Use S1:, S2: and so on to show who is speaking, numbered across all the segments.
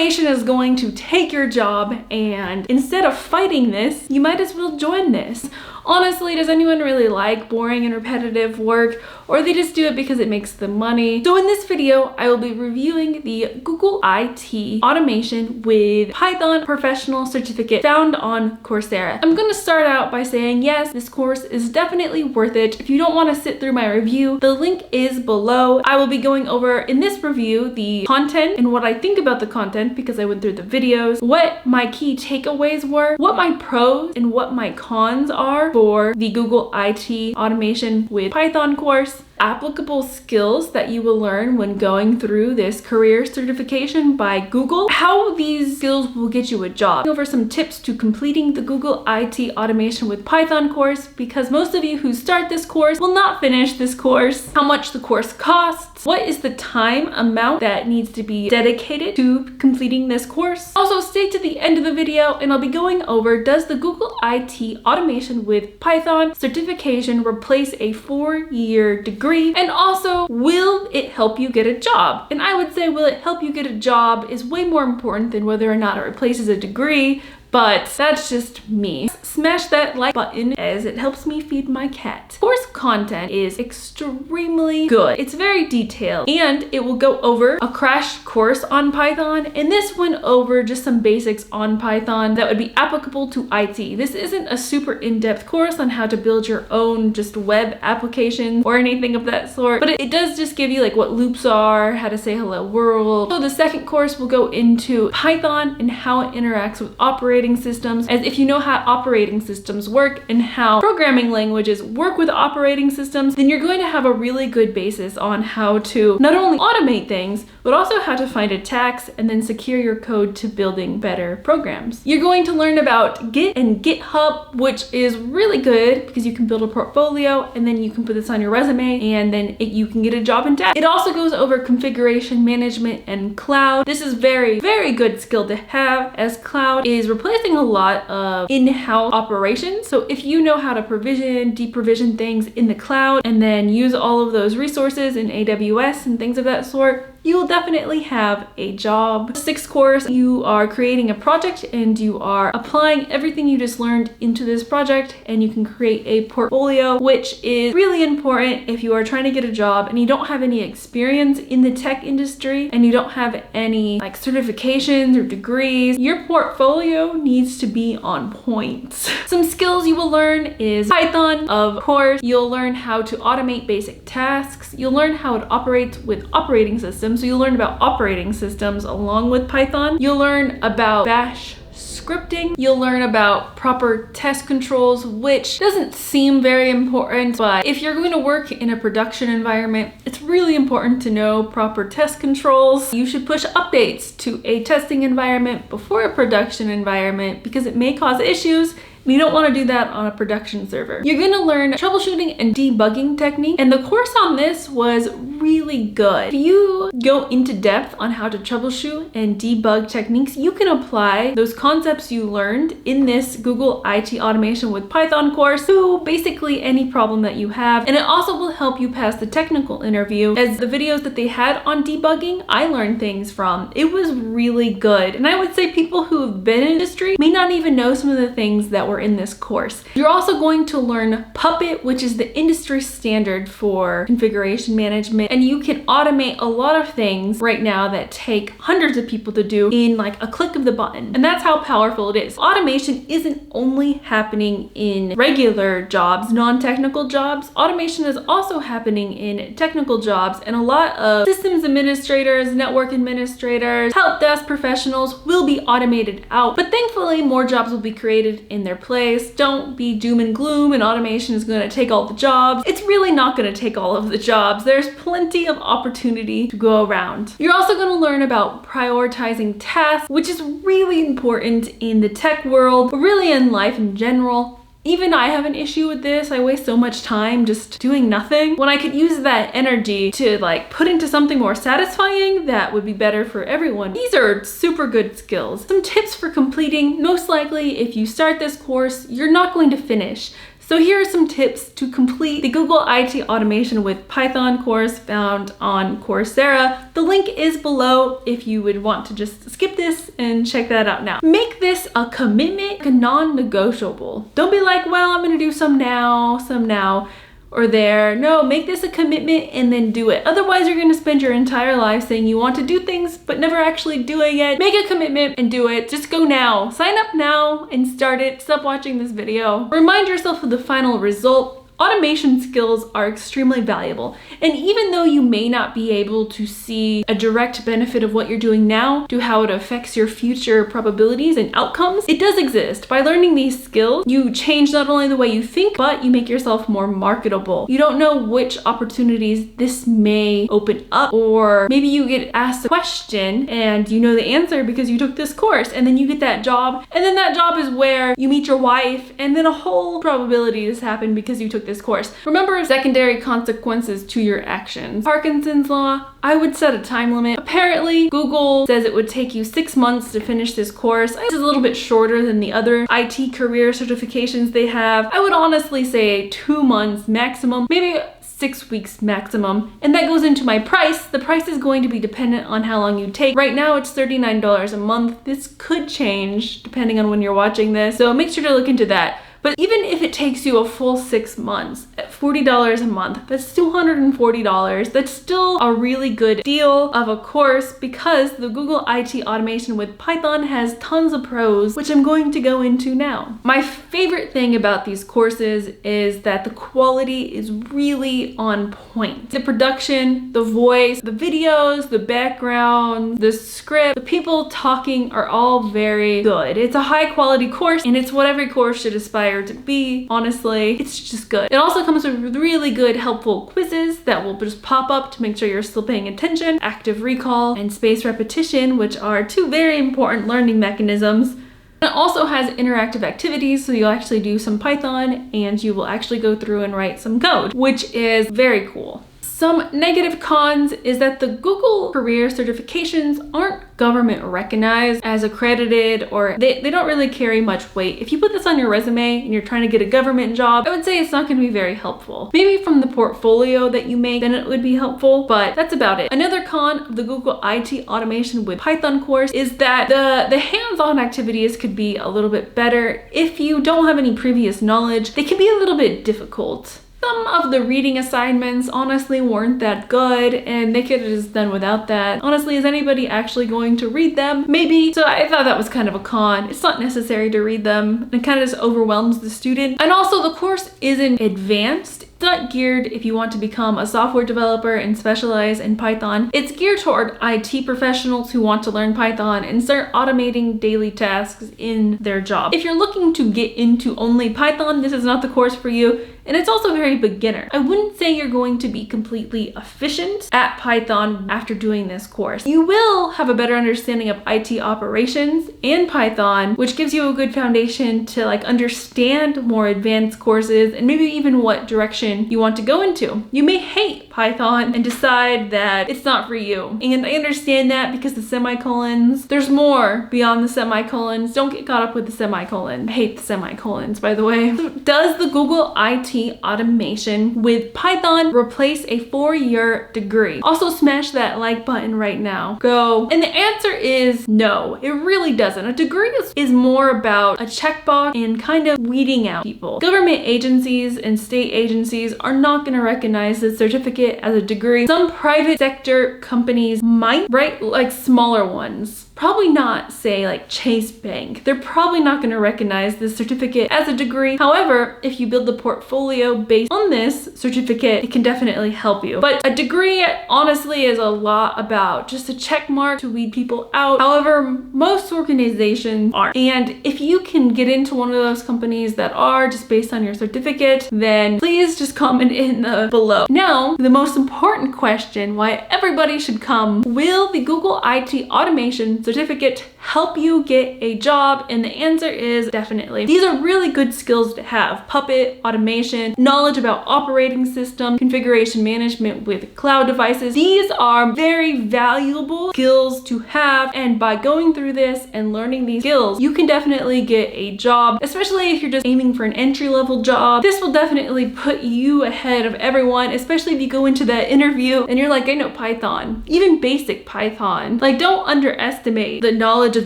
S1: Automation is going to take your job, and instead of fighting this, you might as well join this. Honestly, does anyone really like boring and repetitive work, or they just do it because it makes them money? So in this video, I will be reviewing the Google IT Automation with Python Professional Certificate found on Coursera. I'm going to start out by saying, yes, this course is definitely worth it. If you don't want to sit through my review, the link is below. I will be going over in this review the content and what I think about the content because I went through the videos, what my key takeaways were, what my pros and what my cons are for the Google IT Automation with Python course, applicable skills that you will learn when going through this career certification by Google, how these skills will get you a job, over some tips to completing the Google IT Automation with Python course, because most of you who start this course will not finish this course, how much the course costs, what is the time amount that needs to be dedicated to completing this course. Also, stay to the end of the video and I'll be going over, does the Google IT Automation with Python certification replace a 4-year degree? And also, will it help you get a job? And I would say, will it help you get a job is way more important than whether or not it replaces a degree, but that's just me. Smash that like button as it helps me feed my cat. Course content is extremely good. It's very detailed and it will go over a crash course on Python, and this went over just some basics on Python that would be applicable to IT. This isn't a super in-depth course on how to build your own just web application or anything of that sort, but it does just give you like what loops are, how to say hello world. So the second course will go into Python and how it interacts with operating systems, as if you know how operating systems work and how programming languages work with operating systems, then you're going to have a really good basis on how to not only automate things, but also how to find attacks and then secure your code to building better programs. You're going to learn about Git and GitHub, which is really good because you can build a portfolio and then you can put this on your resume and then you can get a job in tech. It also goes over configuration management and cloud. This is very, very good skill to have, as cloud is replacing a lot of in-house operations. So if you know how to provision, deprovision things in the cloud and then use all of those resources in AWS and things of that sort, you will definitely have a job. Sixth course, you are creating a project and you are applying everything you just learned into this project, and you can create a portfolio, which is really important if you are trying to get a job and you don't have any experience in the tech industry and you don't have any like certifications or degrees. Your portfolio needs to be on point. Some skills you will learn is Python, of course. You'll learn how to automate basic tasks. You'll learn how it operates with operating systems. So you'll learn about operating systems along with Python. You'll learn about Bash scripting. You'll learn about proper test controls, which doesn't seem very important, but if you're going to work in a production environment, it's really important to know proper test controls. You should push updates to a testing environment before a production environment because it may cause issues. You don't want to do that on a production server. You're going to learn troubleshooting and debugging technique, and the course on this was really good. If you go into depth on how to troubleshoot and debug techniques, you can apply those concepts you learned in this Google IT Automation with Python course to basically any problem that you have, and it also will help you pass the technical interview, as the videos that they had on debugging, I learned things from. It was really good, and I would say people who have been in industry may not even know some of the things that were in this course. You're also going to learn Puppet, which is the industry standard for configuration management, and you can automate a lot of things right now that take hundreds of people to do in like a click of the button, and that's how powerful it is. Automation isn't only happening in regular jobs, non-technical jobs. Automation is also happening in technical jobs, and a lot of systems administrators, network administrators, help desk professionals will be automated out, but thankfully more jobs will be created in their place. Don't be doom and gloom and automation is going to take all the jobs. It's really not going to take all of the jobs. There's plenty of opportunity to go around. You're also going to learn about prioritizing tasks, which is really important in the tech world, but really in life in general. Even I have an issue with this. I waste so much time just doing nothing when I could use that energy to like put into something more satisfying that would be better for everyone. These are super good skills. Some tips for completing. Most likely, if you start this course, you're not going to finish. So here are some tips to complete the Google IT Automation with Python course found on Coursera. The link is below if you would want to just skip this and check that out now. Make this a commitment, a non-negotiable. Don't be like, well, I'm gonna do some now, or there. No, make this a commitment and then do it. Otherwise, you're gonna spend your entire life saying you want to do things, but never actually doing it. Make a commitment and do it. Just go now. Sign up now and start it. Stop watching this video. Remind yourself of the final result. Automation skills are extremely valuable. And even though you may not be able to see a direct benefit of what you're doing now to how it affects your future probabilities and outcomes, it does exist. By learning these skills, you change not only the way you think, but you make yourself more marketable. You don't know which opportunities this may open up, or maybe you get asked a question and you know the answer because you took this course, and then you get that job, and then that job is where you meet your wife, and then a whole probability has happened because you took this course. Remember secondary consequences to your actions. Parkinson's law, I would set a time limit. Apparently, Google says it would take you 6 months to finish this course. This is a little bit shorter than the other IT career certifications they have. I would honestly say 2 months maximum, maybe 6 weeks maximum. And that goes into my price. The price is going to be dependent on how long you take. Right now it's $39 a month. This could change depending on when you're watching this. So make sure to look into that. But even if it takes you a full 6 months at $40 a month, that's $240. That's still a really good deal of a course because the Google IT Automation with Python has tons of pros, which I'm going to go into now. My favorite thing about these courses is that the quality is really on point. The production, the voice, the videos, the background, the script, the people talking are all very good. It's a high quality course, and it's what every course should aspire to be. Honestly, it's just good. It also comes with really good helpful quizzes that will just pop up to make sure you're still paying attention, active recall, and spaced repetition, which are two very important learning mechanisms. It also has interactive activities, so you'll actually do some Python and you will actually go through and write some code, which is very cool. Some negative cons is that the Google career certifications aren't government recognized as accredited, or they don't really carry much weight. If you put this on your resume and you're trying to get a government job, I would say it's not going to be very helpful. Maybe from the portfolio that you make, then it would be helpful, but that's about it. Another con of the Google IT Automation with Python course is that the hands-on activities could be a little bit better. If you don't have any previous knowledge, they can be a little bit difficult. Some of the reading assignments honestly weren't that good, and they could have just done without that. Honestly, is anybody actually going to read them? Maybe. So I thought that was kind of a con. It's not necessary to read them. It kind of just overwhelms the student. And also the course isn't advanced. It's not geared if you want to become a software developer and specialize in Python. It's geared toward IT professionals who want to learn Python and start automating daily tasks in their job. If you're looking to get into only Python, this is not the course for you. And it's also very beginner. I wouldn't say you're going to be completely efficient at Python after doing this course. You will have a better understanding of IT operations and Python, which gives you a good foundation to understand more advanced courses and maybe even what direction you want to go into. You may hate Python and decide that it's not for you. And I understand that because the semicolons, there's more beyond the semicolons. Don't get caught up with the semicolon. I hate the semicolons, by the way. So does the Google IT Automation with Python replace a 4-year degree? Also smash that like button right now. Go. And the answer is no, it really doesn't. A degree is more about a checkbox and kind of weeding out people. Government agencies and state agencies are not going to recognize this certificate as a degree. Some private sector companies might, right? Like smaller ones. Probably not, say, like Chase Bank. They're probably not going to recognize this certificate as a degree. However, if you build the portfolio based on this certificate, it can definitely help you. But a degree, honestly, is a lot about just a check mark to weed people out. However, most organizations aren't. And if you can get into one of those companies that are just based on your certificate, then please just comment in the below. Now, the most important question, why everybody should come, will the Google IT Automation certificate help you get a job? And the answer is definitely. These are really good skills to have. Puppet, automation, knowledge about operating system, configuration management with cloud devices. These are very valuable skills to have, and by going through this and learning these skills, you can definitely get a job, especially if you're just aiming for an entry-level job. This will definitely put you ahead of everyone, especially if you go into that interview and you're like, I know Python, even basic Python. Like, don't underestimate the knowledge of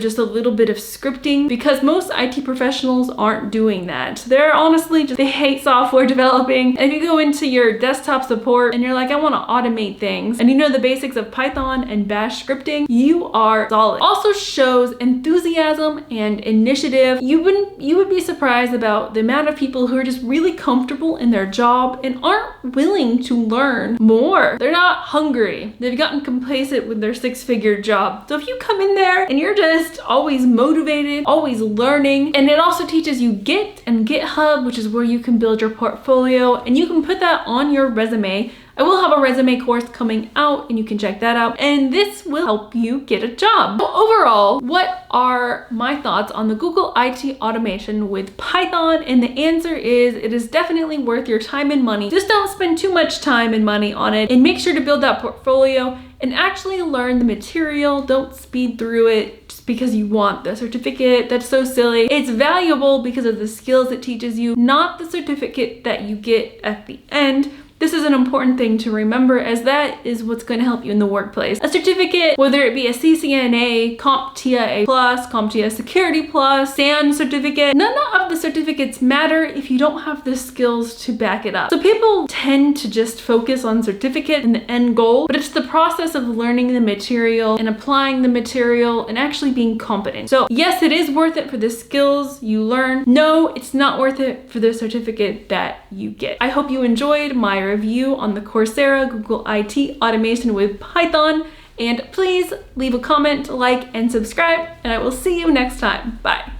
S1: just a little bit of scripting, because most IT professionals aren't doing that. They're honestly just, they hate software developing. And if you go into your desktop support and you're like, I want to automate things, and you know the basics of Python and Bash scripting, you are solid. Also shows enthusiasm and initiative. You would be surprised about the amount of people who are just really comfortable in their job and aren't willing to learn more. They're not hungry. They've gotten complacent with their six-figure job. So if you come in there and you're just always motivated, always learning, and it also teaches you Git and GitHub, which is where you can build your portfolio, and you can put that on your resume. I will have a resume course coming out and you can check that out, and this will help you get a job. So overall, what are my thoughts on the Google IT automation with Python? And the answer is, it is definitely worth your time and money. Just don't spend too much time and money on it, and make sure to build that portfolio and actually learn the material. Don't speed through it just because you want the certificate. That's so silly. It's valuable because of the skills it teaches you, not the certificate that you get at the end. This is an important thing to remember, as that is what's going to help you in the workplace. A certificate, whether it be a CCNA, CompTIA Plus, CompTIA Security Plus, SAN certificate, none of the certificates matter if you don't have the skills to back it up. So people tend to just focus on certificate and the end goal, but it's the process of learning the material and applying the material and actually being competent. So yes, it is worth it for the skills you learn. No, it's not worth it for the certificate that you get. I hope you enjoyed my review on the Coursera Google IT automation with Python, and please leave a comment, like, and subscribe, and I will see you next time. Bye.